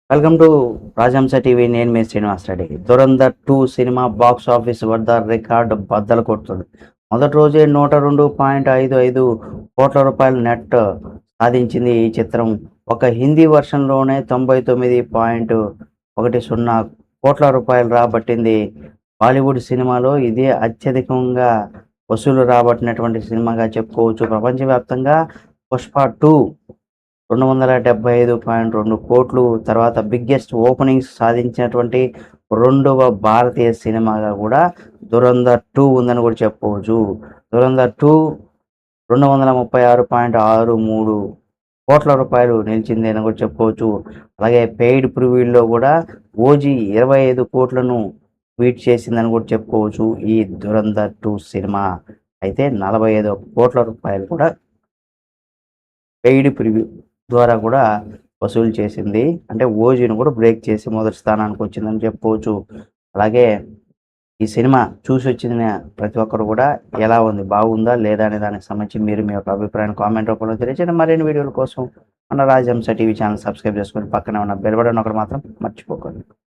Welcome to Rajahamsa TV. నేను మీ శ్రీనివాస్ రెడ్డి. 'ధురంధర్ 2' సినిమా బాక్స్ ఆఫీస్ వద్ద రికార్డు బద్దలు కొడుతుంది. మొదటి రోజే 102.55 కోట్ల రూపాయల నెట్ సాధించింది ఈ చిత్రం. ఒక హిందీ వర్షన్లోనే 99.10 కోట్ల రూపాయలు రాబట్టింది. బాలీవుడ్ సినిమాలో ఇదే అత్యధికంగా వసూలు రాబట్టినటువంటి సినిమాగా చెప్పుకోవచ్చు. ప్రపంచవ్యాప్తంగా 'పుష్ప 2' 275.2 కోట్లు తర్వాత బిగ్గెస్ట్ ఓపెనింగ్స్ సాధించినటువంటి రెండవ భారతీయ సినిమాగా కూడా 'ధురంధర్ 2' ఉందని కూడా చెప్పుకోవచ్చు. 'ధురంధర్ 2' 236.63 కోట్ల రూపాయలు నిలిచింది అని కూడా చెప్పుకోవచ్చు. అలాగే పెయిడ్ ప్రివ్యూల్లో కూడా 'ఓజీ' 25 కోట్లను బీట్ చేసిందని కూడా చెప్పుకోవచ్చు. ఈ 'ధురంధర్ 2' సినిమా అయితే 45 కోట్ల రూపాయలు కూడా పెయిడ్ ప్రివ్యూ ద్వారా కూడా వసూలు చేసింది. అంటే ఓజీని కూడా బ్రేక్ చేసి మొదటి స్థానానికి వచ్చిందని చెప్పుకోవచ్చు. అలాగే ఈ సినిమా చూసి వచ్చిన ప్రతి ఒక్కరు కూడా ఎలా ఉంది, బాగుందా లేదా అనే దానికి సంబంధించి మీరు మీ యొక్క అభిప్రాయాన్ని కామెంట్ రూపంలో తెలియజేయండి. మరిన్ని వీడియోల కోసం మన రాజహంస టీవీ ఛానల్ సబ్స్క్రైబ్ చేసుకొని పక్కనే ఉన్న బెల్ బటన్ ఒకటి మాత్రం మర్చిపోకండి.